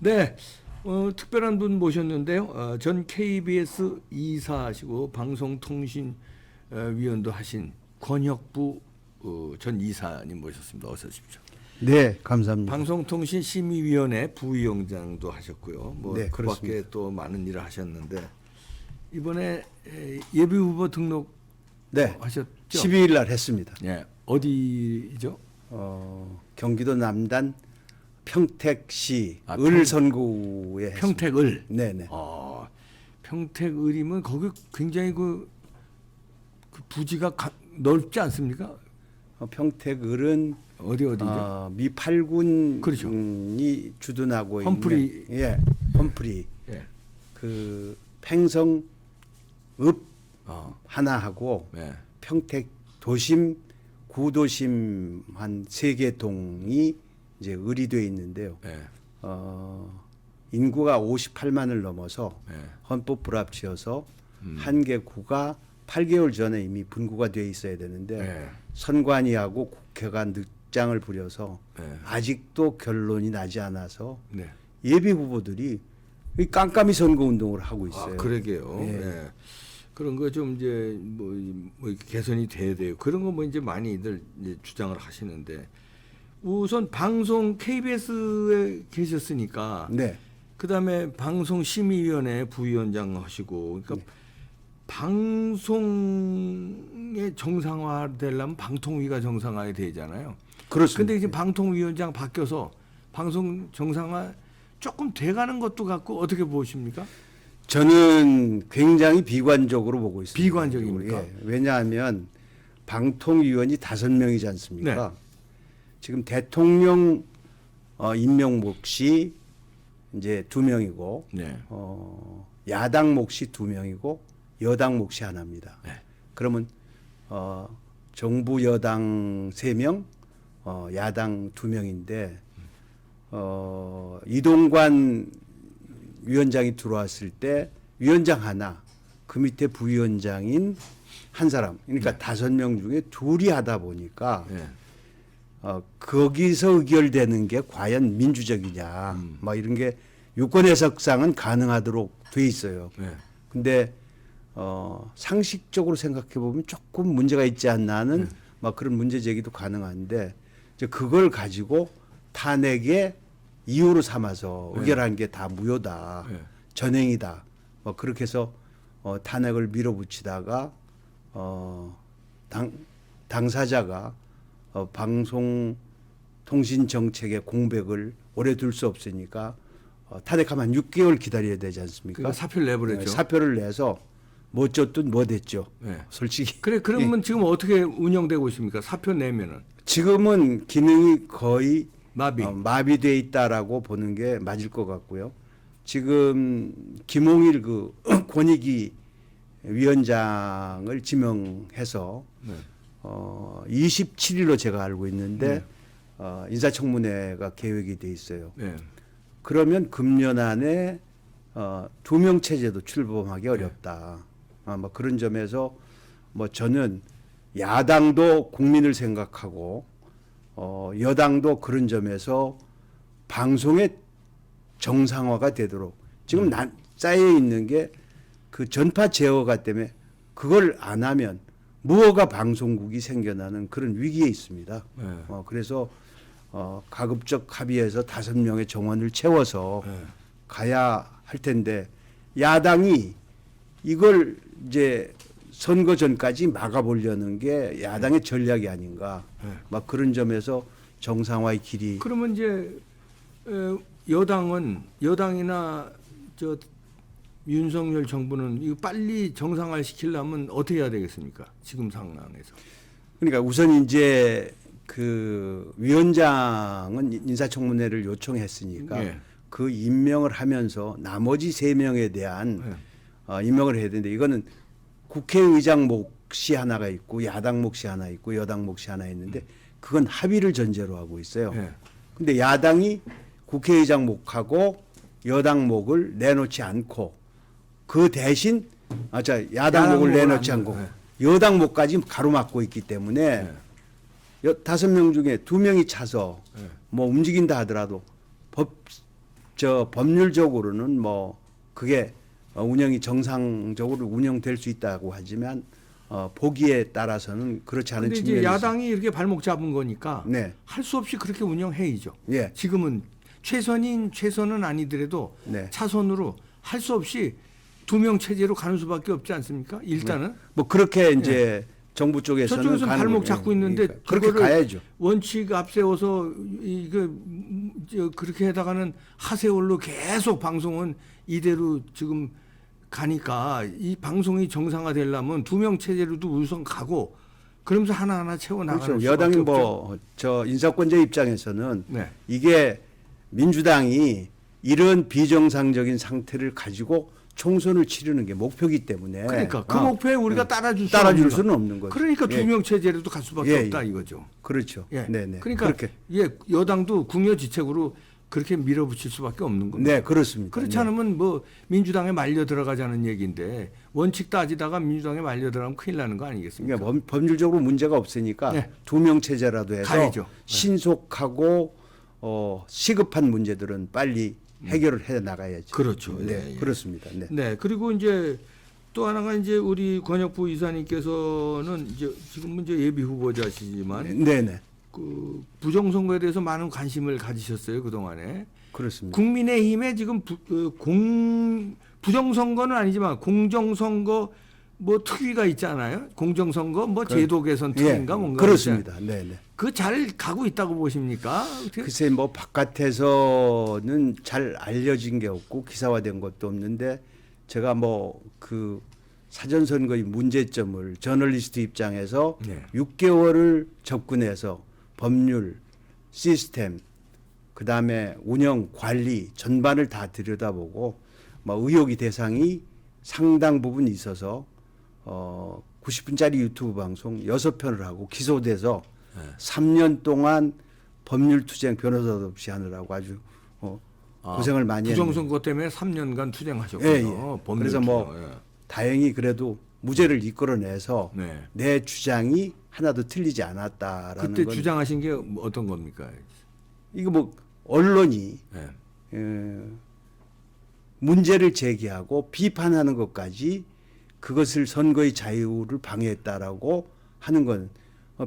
네, 특별한 분 모셨는데요. 전 KBS 이사하시고 방송통신위원도 하신 권혁부 전 이사님 모셨습니다. 어서 오십시오. 네, 감사합니다. 방송통신심의위원회 부위원장도 하셨고요. 뭐 네, 그밖에 그렇습니다. 또 많은 일을 하셨는데 이번에 예비 후보 등록 네, 하셨죠? 12일 날 했습니다. 네, 어디죠? 경기도 남단 평택시 아, 을선구에 했습니다. 평택을. 네네. 평택을이면 거기 굉장히 그 부지가 넓지 않습니까? 평택을은 어디죠? 미팔군이 그렇죠. 주둔하고 험프리. 있는 험프리 예. 그 팽성 읍 하나하고 예. 평택 도심 구도심 한 3개 동이 이제 을이 돼 있는데요. 예. 인구가 58만을 넘어서 예. 헌법 불합치어서 한 개 구가 8개월 전에 이미 분구가 돼 있어야 되는데 예. 선관위하고 국회가 늑장을 부려서 예. 아직도 결론이 나지 않아서 네. 예비 후보들이 이 깜깜이 선거 운동을 하고 있어요. 그러게요. 예. 예. 그런 거 좀 이제 뭐 이렇게 개선이 돼야 돼요. 그런 거 뭐 이제 많이들 이제 주장을 하시는데 우선 방송 KBS에 계셨으니까 네. 그다음에 방송심의위원회 부위원장 하시고 그러니까 방송의 정상화 되려면 방통위가 정상화해야 되잖아요. 그렇습니다. 근데 이제 방통위원장 바뀌어서 방송 정상화 조금 돼가는 것도 같고 어떻게 보십니까? 저는 굉장히 비관적으로 보고 있습니다. 비관적입니까? 예. 왜냐하면 방통위원이 5명이지 않습니까? 네. 지금 대통령 임명 몫이 이제 2명이고 네. 야당 몫이 2명이고 여당 몫이 하나입니다. 네. 그러면 정부 여당 3명, 야당 2명인데 이동관 위원장이 들어왔을 때 위원장 하나, 그 밑에 부위원장인 한 사람, 그러니까 5명 중에 2이 하다 보니까 네. 거기서 의결되는 게 과연 민주적이냐, 막 이런 게 유권 해석상은 가능하도록 돼 있어요. 네. 근데 상식적으로 생각해 보면 조금 문제가 있지 않나 하는 막 그런 문제 제기도 가능한데 이제 그걸 가지고 탄핵의 이유로 삼아서 의결한 게 다 무효다, 네. 전행이다, 뭐 그렇게 해서 탄핵을 밀어붙이다가 당사자가 방송통신 정책의 공백을 오래 둘 수 없으니까 탄핵하면 6개월 기다려야 되지 않습니까? 그러니까 사표를 내버렸죠. 네, 사표를 내서 뭐 쫓든 뭐 됐죠. 네. 솔직히. 그래 그러면 지금 어떻게 운영되고 있습니까? 사표 내면은 지금은 기능이 거의 마비. 돼 있다라고 보는 게 맞을 것 같고요. 지금 김홍일 그 권익위 위원장을 지명해서 네. 27일로 제가 알고 있는데 인사청문회가 계획이 돼 있어요. 네. 그러면 금년 안에 2명 체제도 출범하기 어렵다. 뭐 그런 점에서 뭐 저는 야당도 국민을 생각하고 여당도 그런 점에서 방송의 정상화가 되도록 지금 쌓여 있는 게 그 전파 제어가 때문에 그걸 안 하면 무허가 방송국이 생겨나는 그런 위기에 있습니다. 네. 그래서 가급적 합의해서 5명의 정원을 채워서 네. 가야 할 텐데 야당이 이걸 이제 선거 전까지 막아보려는 게 야당의 전략이 아닌가. 네. 막 그런 점에서 정상화의 길이. 그러면 이제 여당이나 저 윤석열 정부는 이거 빨리 정상화 시키려면 어떻게 해야 되겠습니까? 지금 상황에서. 그러니까 우선 이제 그 위원장은 인사청문회를 요청했으니까 네. 그 임명을 하면서 나머지 3명에 대한 임명을 해야 되는데 이거는 국회의장 몫이 하나가 있고 야당 몫이 하나 있고 여당 몫이 하나 있는데 그건 합의를 전제로 하고 있어요. 네. 근데 야당이 국회의장 몫하고 여당 몫을 내놓지 않고 그 대신 야당 몫을 내놓지 않고 여당 몫까지 가로막고 있기 때문에 5명 중에 2명이 차서 뭐 움직인다 하더라도 저 법률적으로는 뭐 그게 운영이 정상적으로 운영될 수 있다고 하지만 보기에 따라서는 그렇지 않은 근데 측면이 이제 야당이 이렇게 발목 잡은 거니까 네. 할 수 없이 그렇게 운영해야죠. 예. 지금은 최선은 아니더라도 네. 차선으로 할 수 없이 2명 체제로 가는 수밖에 없지 않습니까? 일단은 뭐 그렇게 이제 정부 쪽에서는 저쪽에서 가는 발목 거예요. 잡고 있는데 그러니까 그렇게 그거를 가야죠. 원칙 앞세워서 이거 그렇게 해다가는 하세월로 계속 방송은 이대로 지금 가니까 이 방송이 정상화되려면 2명 체제로도 우선 가고 그러면서 하나하나 채워 나가는 그렇죠. 수밖에 여당이 없죠. 뭐 저 인사권자 입장에서는 네. 이게 민주당이 이런 비정상적인 상태를 가지고 총선을 치르는 게 목표이기 때문에 그러니까 그 목표에 우리가 따라줄 수는 없는 거죠. 그러니까 예. 2명 체제로도 갈 수밖에 예, 없다 이거죠. 그렇죠. 예. 네네. 그러니까 그렇게. 예, 여당도 궁여지책으로 그렇게 밀어붙일 수밖에 없는 겁니다. 네, 그렇습니다. 그렇지 네. 않으면 뭐 민주당에 말려 들어가자는 얘기인데 원칙 따지다가 민주당에 말려 들어가면 큰일 나는 거 아니겠습니까? 그러니까 법률적으로 문제가 없으니까 네. 2명 체제라도 해서 가야죠. 네. 신속하고 시급한 문제들은 빨리 해결을 해 나가야죠. 그렇죠. 네, 예, 예. 그렇습니다. 네. 네, 그리고 이제 또 하나가 이제 우리 권혁부 이사님께서는 이제 지금 이제 예비 후보자시지만 네, 네. 그 부정선거에 대해서 많은 관심을 가지셨어요 그 동안에. 그렇습니다. 국민의힘에 지금 부정선거는 아니지만 공정선거 뭐 특위가 있잖아요. 공정선거 뭐 제도 개선 특위인가 뭔가 그렇습니다. 네, 네. 그 잘 가고 있다고 보십니까? 어떻게? 글쎄 뭐 바깥에서는 잘 알려진 게 없고 기사화된 것도 없는데 제가 뭐 그 사전 선거의 문제점을 저널리스트 입장에서 네. 6개월을 접근해서 법률, 시스템, 그다음에 운영, 관리 전반을 다 들여다보고 뭐 의혹의 대상이 상당 부분 있어서 90분짜리 유튜브 방송 6편을 하고 기소돼서 3년 동안 법률 투쟁 변호사도 없이 하느라고 아주 고생을 많이 했는데 부정선거 때문에 3년간 투쟁하셨군요. 예, 예. 법률 그래서 뭐 투쟁. 예. 다행히 그래도 무죄를 이끌어내서 네. 내 주장이 하나도 틀리지 않았다라는 그때 건 주장하신 게 어떤 겁니까? 이거 뭐 언론이 네. 문제를 제기하고 비판하는 것까지 그것을 선거의 자유를 방해했다라고 하는 건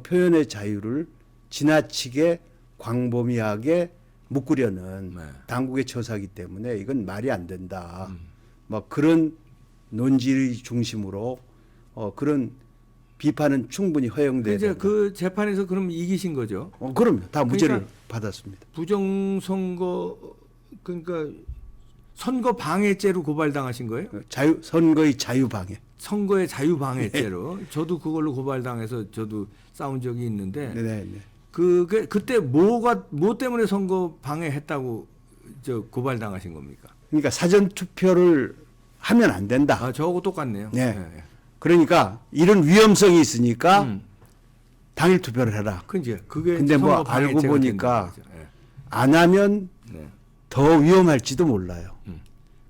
표현의 자유를 지나치게 광범위하게 묶으려는 네. 당국의 처사이기 때문에 이건 말이 안 된다. 뭐 그런 논지의 중심으로 그런 비판은 충분히 허용돼야 이제 된다. 그 재판에서 그럼 이기신 거죠? 그럼요. 다 무죄를 그러니까 받았습니다. 부정선거 그러니까 선거 방해죄로 고발당하신 거예요? 선거의 자유 방해. 선거의 자유 방해죄로. 저도 그걸로 고발당해서 저도 싸운 적이 있는데 네. 그게 그때 뭐 때문에 선거 방해했다고 저 고발당하신 겁니까? 그러니까 사전 투표를 하면 안 된다. 아, 저하고 똑같네요. 네. 그러니까 이런 위험성이 있으니까 음. 당일 투표를 해라. 그 이제 그게 근데 뭐 선거 알고 방해죄가 보니까 된다는 거죠. 예. 안 하면 네. 더 위험할지도 몰라요.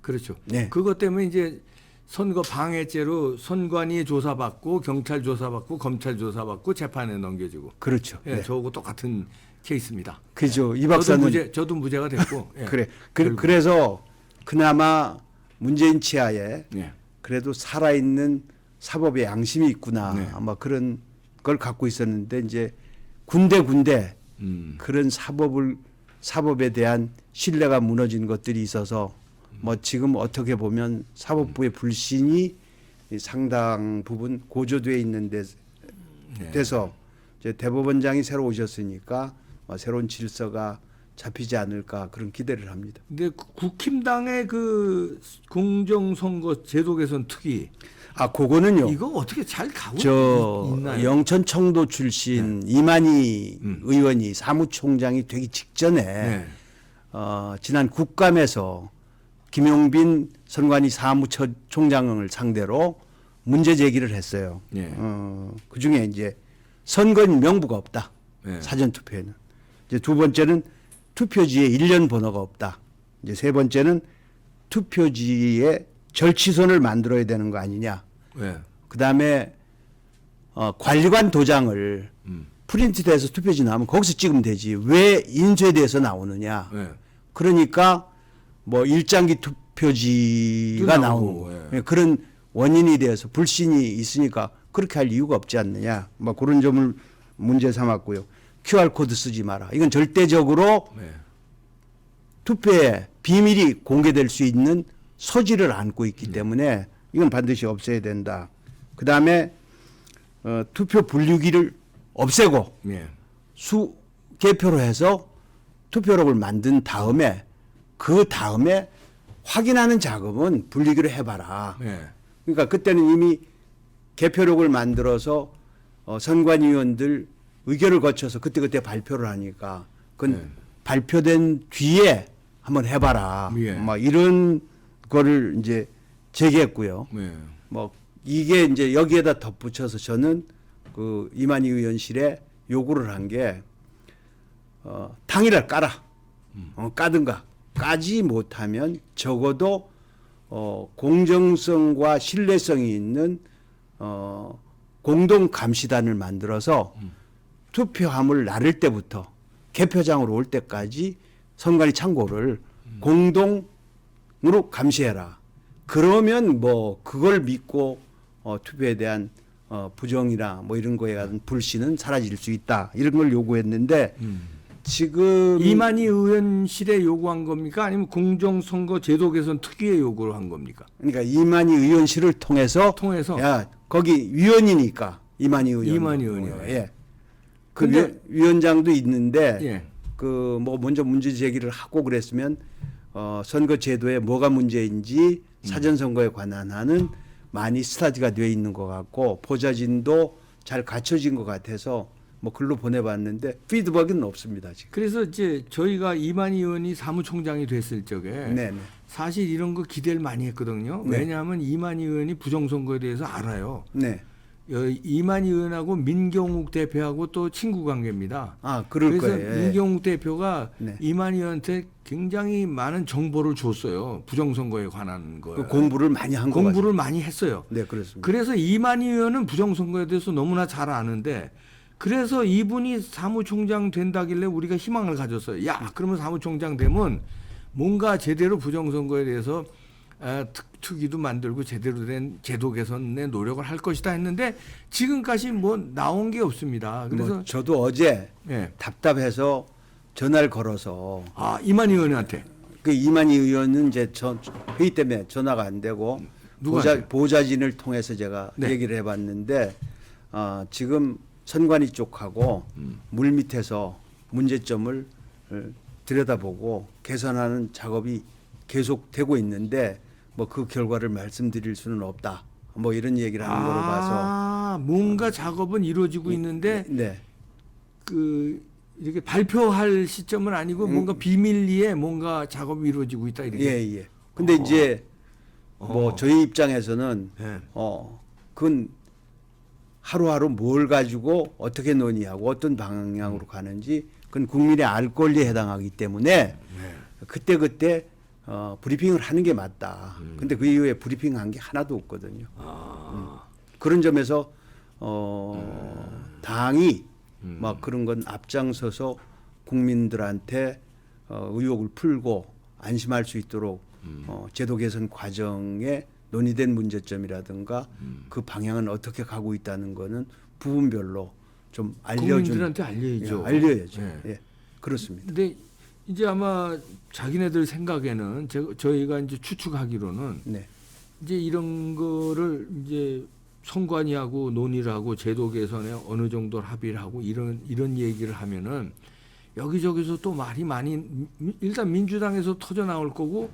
그렇죠. 네. 그것 때문에 이제 선거 방해죄로 선관위 조사받고 경찰 조사받고 검찰 조사받고 재판에 넘겨지고. 그렇죠. 예, 네. 저하고 똑같은 케이스입니다. 그죠. 이 박사는 저도 무죄가 됐고. 예. 그래. 결국. 그래서 그나마 문재인 치하에 예. 그래도 살아있는 사법의 양심이 있구나. 네. 아마 그런 걸 갖고 있었는데 이제 군데 그런 사법에 대한 신뢰가 무너진 것들이 있어서 뭐 지금 어떻게 보면 사법부의 불신이 상당 부분 고조돼 있는 데서 이제 대법원장이 새로 오셨으니까 새로운 질서가 잡히지 않을까 그런 기대를 합니다. 근데 국힘당의 그 공정선거 제도 개선 특위 그거는요. 이거 어떻게 잘 가고 있나요? 영천 청도 출신 이만희 의원이 사무총장이 되기 직전에 네. 지난 국감에서 김용빈 선관위 사무총장을 상대로 문제 제기를 했어요. 네. 그 중에 이제 선거인 명부가 없다. 네. 사전 투표에는. 이제 두 번째는 투표지에 일련 번호가 없다. 이제 세 번째는 투표지에 절취선을 만들어야 되는 거 아니냐. 네. 그다음에 관리관 도장을 프린트돼서 투표지 나오면 거기서 찍으면 되지. 왜 인쇄돼서 나오느냐. 네. 그러니까 뭐 일장기 투표지가 또 나오고 나오고, 예, 그런 원인이 되어서 불신이 있으니까 그렇게 할 이유가 없지 않느냐. 뭐 그런 점을 문제 삼았고요. QR 코드 쓰지 마라. 이건 절대적으로 네. 투표에 비밀이 공개될 수 있는 소지를 안고 있기 때문에 이건 반드시 없애야 된다. 그 다음에 투표 분류기를 없애고 네. 수 개표로 해서 투표록을 만든 다음에 그 다음에 확인하는 작업은 분류기로 해봐라. 네. 그러니까 그때는 이미 개표록을 만들어서 선관위원들 의결을 거쳐서 그때그때 발표를 하니까 그건 네. 발표된 뒤에 한번 해봐라. 예. 뭐 이런 거를 이제 제기했고요. 네. 뭐 이게 이제 여기에다 덧붙여서 저는 그 이만희 의원실에 요구를 한 게 당일날 까라. 까든가 까지 못하면 적어도 공정성과 신뢰성이 있는 공동 감시단을 만들어서 투표함을 나를 때부터 개표장으로 올 때까지 선관위 창고를 공동으로 감시해라. 그러면 뭐 그걸 믿고 투표에 대한 부정이나 뭐 이런 거에 대한 불신은 사라질 수 있다. 이런 걸 요구했는데 지금 이만희 의원실에 요구한 겁니까? 아니면 공정선거 제도 개선 특위에 요구를 한 겁니까? 그러니까 이만희 의원실을 통해서 야 거기 위원이니까 이만희 의원 이만희 의원이요. 예. 그 근데- 위원장도 있는데 예. 그 뭐 먼저 문제 제기를 하고 그랬으면 선거 제도에 뭐가 문제인지 사전 선거에 관한 하는 많이 스타디가 되어 있는 것 같고 보좌진도 잘 갖춰진 것 같아서 뭐 글로 보내봤는데 피드백은 없습니다 지금. 그래서 이제 저희가 이만희 의원이 사무총장이 됐을 적에 네네. 사실 이런 거 기대를 많이 했거든요. 네. 왜냐하면 이만희 의원이 부정선거에 대해서 알아요. 네. 이만희 의원하고 민경욱 대표하고 또 친구 관계입니다. 아 그럴 그래서 거예요. 예. 민경욱 대표가 네. 이만희 의원한테 굉장히 많은 정보를 줬어요. 부정선거에 관한 거. 그 공부를 많이 한 거 같아요. 공부를 많이 했어요. 네 그렇습니다. 그래서 이만희 의원은 부정선거에 대해서 너무나 잘 아는데 그래서 이분이 사무총장 된다길래 우리가 희망을 가졌어요. 야, 그러면 사무총장 되면 뭔가 제대로 부정선거에 대해서 특위도 만들고 제대로 된 제도 개선에 노력을 할 것이다 했는데 지금까지 뭐 나온 게 없습니다. 그래서 뭐 저도 어제 예. 답답해서 전화를 걸어서 이만희 의원한테 그 이만희 의원은 이제 회의 때문에 전화가 안 되고 누구한테? 보좌진을 통해서 제가 네. 얘기를 해봤는데 지금 선관위 쪽하고 물 밑에서 문제점을 들여다보고 개선하는 작업이 계속되고 있는데 뭐 그 결과를 말씀드릴 수는 없다. 뭐 이런 얘기를 하는 거로 봐서 뭔가 작업은 이루어지고 있는데 네. 그 이렇게 발표할 시점은 아니고 뭔가 비밀리에 뭔가 작업이 이루어지고 있다 이렇게. 예. 근데 이제 뭐 저희 입장에서는 예. 그건 하루하루 뭘 가지고 어떻게 논의하고 어떤 방향으로 가는지 그건 국민의 알 권리에 해당하기 때문에 그때 브리핑을 하는 게 맞다. 근데 그 이후에 브리핑한 게 하나도 없거든요. 그런 점에서 당이 막 그런 건 앞장서서 국민들한테 의혹을 풀고 안심할 수 있도록 제도 개선 과정에 논의된 문제점이라든가 그 방향은 어떻게 가고 있다는 거는 부분별로 좀 국민들한테 알려야죠. 알려야죠. 네. 예, 그렇습니다. 근데 이제 아마 자기네들 생각에는 저희가 이제 추측하기로는 네, 이제 이런 거를 이제 선관위하고 논의를 하고 제도 개선에 어느 정도 합의를 하고 이런 얘기를 하면은 여기저기서 또 말이 많이 일단 민주당에서 터져 나올 거고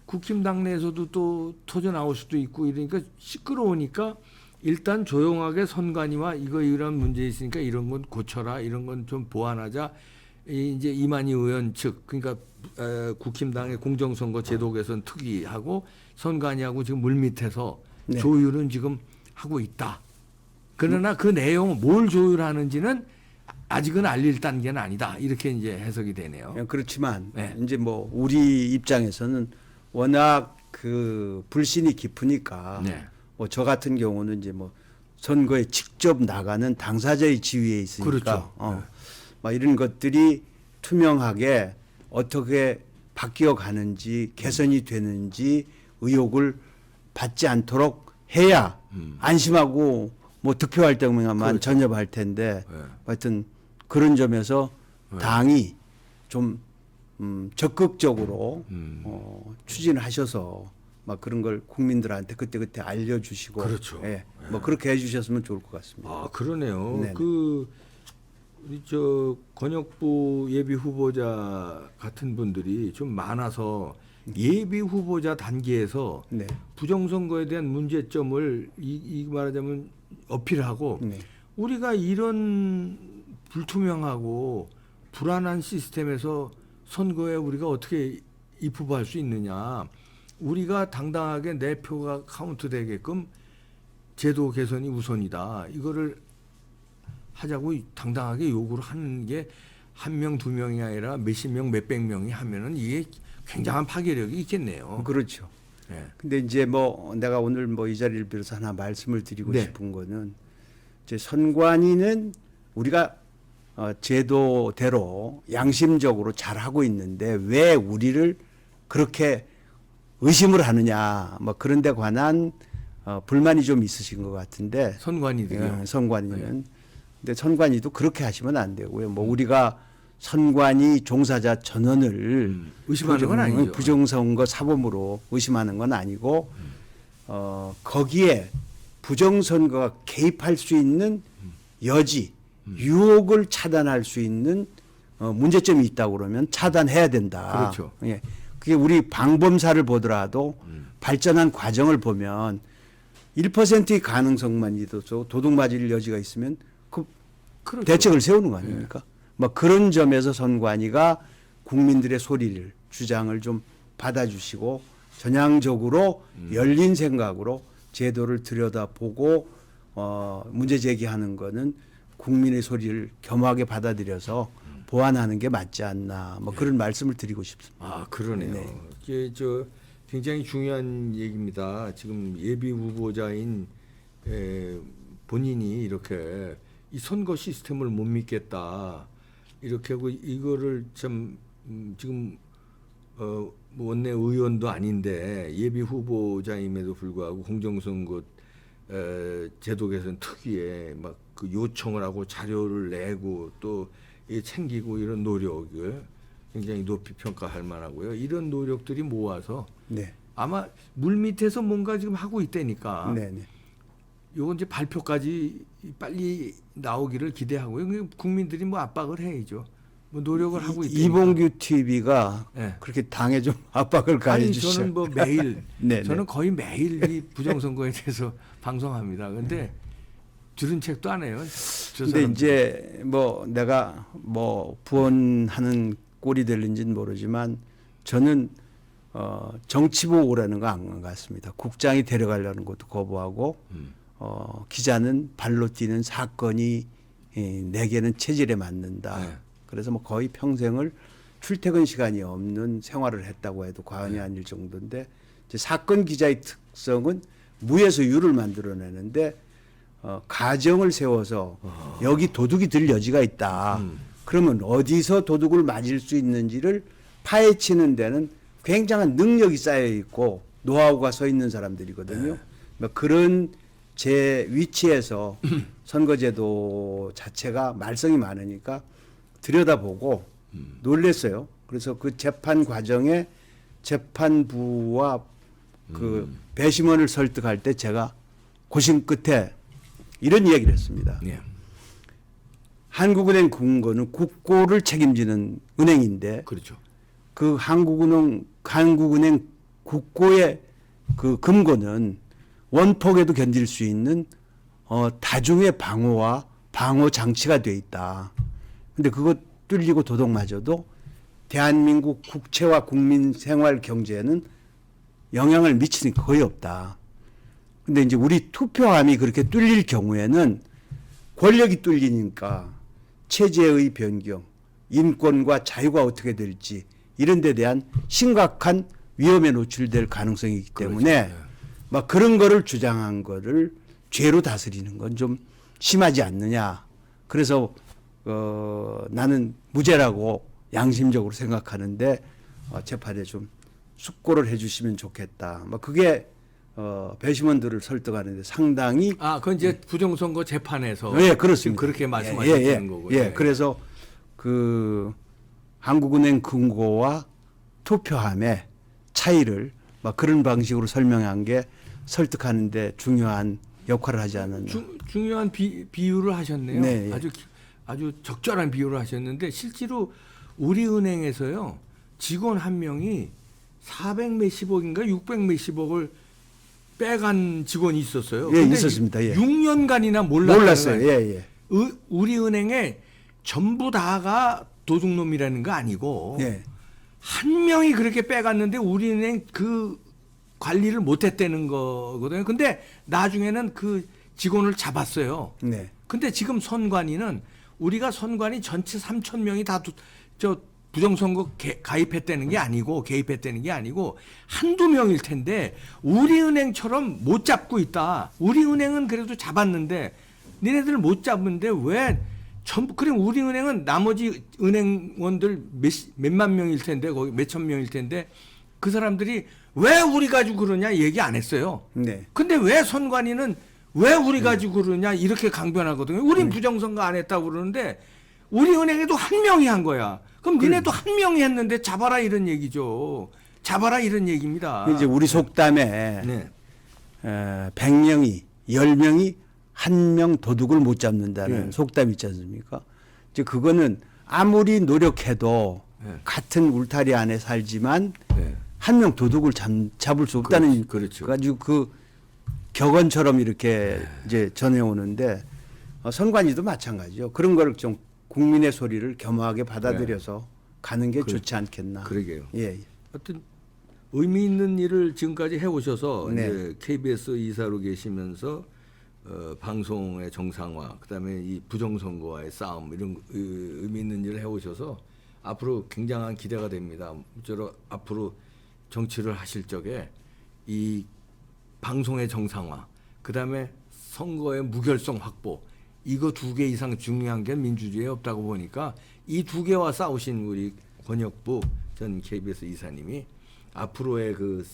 국힘당 내에서도 또 터져 나올 수도 있고 이러니까 시끄러우니까 일단 조용하게 선관위와 이런 문제 있으니까 이런 건 고쳐라 이런 건 좀 보완하자 이제 이만희 의원 측 그러니까 국힘당의 공정선거 제도 개선 특위하고 선관위하고 지금 물밑에서 네. 조율은 지금 하고 있다. 그러나 그 내용 뭘 조율하는지는 아직은 알릴 단계는 아니다. 이렇게 이제 해석이 되네요. 그렇지만 네. 이제 뭐 우리 입장에서는 워낙 그 불신이 깊으니까 네. 뭐 저 같은 경우는 이제 뭐 선거에 직접 나가는 당사자의 지위에 있으니까 그렇죠. 막 이런 것들이 투명하게 어떻게 바뀌어 가는지 개선이 되는지 의혹을 받지 않도록 해야 안심하고 뭐 득표할 때만 그렇죠. 전협할 텐데 네. 하여튼 그런 점에서 당이 좀 적극적으로 추진하셔서 막 그런 걸 국민들한테 그때그때 알려주시고 그렇죠. 예, 뭐 그렇게 해주셨으면 좋을 것 같습니다. 아 그러네요. 네네. 우리 저 권역부 예비 후보자 같은 분들이 좀 많아서 예비 후보자 단계에서 네. 부정선거에 대한 문제점을 이 말하자면 어필하고 네. 우리가 이런 불투명하고 불안한 시스템에서 선거에 우리가 어떻게 입후보할 수 있느냐. 우리가 당당하게 내 표가 카운트되게끔 제도 개선이 우선이다. 이거를 하자고 당당하게 요구를 하는 게 한 명, 두 명이 아니라 몇십 명, 몇백 명이 하면은 이게 굉장한 파괴력이 있겠네요. 그렇죠. 네. 근데 이제 뭐 내가 오늘 뭐 이 자리를 빌어서 하나 말씀을 드리고 네. 싶은 거는 이제 선관위는 우리가 제도대로 양심적으로 잘 하고 있는데 왜 우리를 그렇게 의심을 하느냐 뭐 그런 데 관한 불만이 좀 있으신 것 같은데 선관위들이요. 선관위는 근데 선관위도 그렇게 하시면 안 되고요. 뭐 우리가 선관위 종사자 전원을 의심하는 건 아니죠. 부정선거 사범으로 의심하는 건 아니고 거기에 부정선거가 개입할 수 있는 여지, 유혹을 차단할 수 있는 문제점이 있다고 그러면 차단해야 된다. 그렇죠. 예. 그게 우리 방범사를 보더라도 발전한 과정을 보면 1%의 가능성만 있어도 도둑 맞을 여지가 있으면 그 그렇죠. 대책을 세우는 거 아닙니까? 뭐 그런 점에서 선관위가 국민들의 소리를 주장을 좀 받아주시고 전향적으로 열린 생각으로 제도를 들여다보고 문제 제기하는 거는 국민의 소리를 겸하게 받아들여서 보완하는 게 맞지 않나 뭐 그런 말씀을 드리고 싶습니다. 아 그러네요. 네. 이게 저 굉장히 중요한 얘기입니다. 지금 예비 후보자인 본인이 이렇게 이 선거 시스템을 못 믿겠다 이렇게 하고 이거를 참 지금 뭐 원내 의원도 아닌데 예비 후보자임에도 불구하고 공정선거 제도 개선 특위에 막 그 요청을 하고 자료를 내고 또 챙기고 이런 노력을 굉장히 높이 평가할 만하고요. 이런 노력들이 모아서 네. 아마 물 밑에서 뭔가 지금 하고 있다니까. 네네. 요건 이제 발표까지 빨리 나오기를 기대하고요. 국민들이 뭐 압박을 해야죠. 뭐 노력을 하고 있다니까. 이봉규 TV가 네. 그렇게 당에 좀 압박을 아니 가해주시죠. 저는 뭐 매일 네네. 저는 거의 매일 이 부정선거에 대해서 방송합니다. 근데 들은 책도 안 해요. 근데 이제 뭐 내가 뭐 부언하는 꼴이 될는지는 모르지만 저는 정치부 오라는 거 안 갔습니다. 국장이 데려가려는 것도 거부하고 기자는 발로 뛰는 사건이 내게는 체질에 맞는다. 네. 그래서 뭐 거의 평생을 출퇴근 시간이 없는 생활을 했다고 해도 과언이 아닐 정도인데 이제 사건 기자의 특성은 무에서 유를 만들어내는데 가정을 세워서 여기 도둑이 들 여지가 있다. 그러면 어디서 도둑을 맞을 수 있는지를 파헤치는 데는 굉장한 능력이 쌓여 있고 노하우가 서 있는 사람들이거든요. 뭐 그런 제 위치에서 선거제도 자체가 말썽이 많으니까 들여다보고 놀랬어요. 그래서 그 재판 과정에 재판부와 그 배심원을 설득할 때 제가 고심 끝에 이런 이야기를 했습니다. 예. 한국은행 금고는 국고를 책임지는 은행인데 그렇죠. 그 한국은행 국고의 그 금고는 원폭에도 견딜 수 있는 다중의 방어와 방어 장치가 돼 있다. 근데 그거 뚫리고 도둑맞아도 대한민국 국채와 국민 생활 경제에는 영향을 미치는 게 거의 없다. 근데 이제 우리 투표함이 그렇게 뚫릴 경우에는 권력이 뚫리니까 체제의 변경, 인권과 자유가 어떻게 될지 이런 데 대한 심각한 위험에 노출될 가능성이 있기 때문에 그렇죠. 막 그런 거를 주장한 거를 죄로 다스리는 건 좀 심하지 않느냐. 그래서 나는 무죄라고 양심적으로 생각하는데 재판에 좀 숙고를 해주시면 좋겠다. 뭐 그게 배심원들을 설득하는데 상당히 그건 이제 부정선거 재판에서 예, 그렇습니다. 그렇게 말씀하시는 거고요. 예, 그래서 그 한국은행 금고와 투표함의 차이를 막 그런 방식으로 설명한 게 설득하는데 중요한 역할을 하지 않았나. 중요한 비유를 하셨네요. 네, 예. 아주 적절한 비유를 하셨는데 실제로 우리은행에서요 직원 한 명이 400 몇십억인가 600 몇십억을 빼간 직원이 있었어요. 예, 근데 있었습니다. 예. 6년간이나 몰랐어요. 예, 예. 우리은행에 전부 다가 도둑놈이라는 거 아니고 예. 한 명이 그렇게 빼갔는데 우리은행 그 관리를 못했다는 거거든요. 근데 나중에는 그 직원을 잡았어요. 네. 근데 지금 선관위는 우리가 선관위 전체 3천 명이 다 저 부정선거 가입했다는 게 아니고 개입했다는 게 아니고 한두 명일 텐데 우리은행처럼 못 잡고 있다. 우리은행은 그래도 잡았는데 니네들 못 잡는데 왜 전부 그래 우리은행은 나머지 은행원들 몇만 명일 텐데 거기 몇천 명일 텐데 그 사람들이 왜 우리 가지고 그러냐 얘기 안 했어요. 네. 근데 왜 선관위는 왜 우리 가지고 그러냐 이렇게 강변하거든요. 우린 부정선거 안 했다고 그러는데 우리 은행에도 한 명이 한 거야. 그럼 니네도 한 명이 했는데 잡아라 이런 얘기죠. 잡아라 이런 얘기입니다. 이제 우리 속담에 네. 100명이 10명이 한 명 도둑을 못 잡는다는 네. 속담이 있지 않습니까? 이제 그거는 아무리 노력해도 네. 같은 울타리 안에 살지만 네. 한 명 도둑을 잡을 수 없다는 그렇죠. 가지고 그 격언처럼 이렇게 이제 전해오는데 선관위도 마찬가지죠. 그런 거를 좀 국민의 소리를 겸허하게 받아들여서 가는 게 좋지 않겠나. 그러게요. 예. 하여튼 의미 있는 일을 지금까지 해오셔서 네. 이제 KBS 이사로 계시면서 방송의 정상화, 그다음에 이 부정선거와의 싸움 이런 의미 있는 일을 해오셔서 앞으로 굉장한 기대가 됩니다. 저로 앞으로 정치를 하실 적에 이 방송의 정상화, 그다음에 선거의 무결성 확보 이거 2개 이상 중요한 게 민주주의에 없다고 보니까 이 2개와 싸우신 우리 권혁부 전 KBS 이사님이 앞으로의 그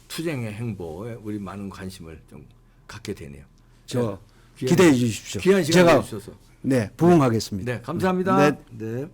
투쟁의 행보에 우리 많은 관심을 좀 갖게 되네요. 저 귀한- 기대해 주십시오. 귀한 시간 제가 내주셔서. 네, 부응하겠습니다. 네, 감사합니다. 네. 네.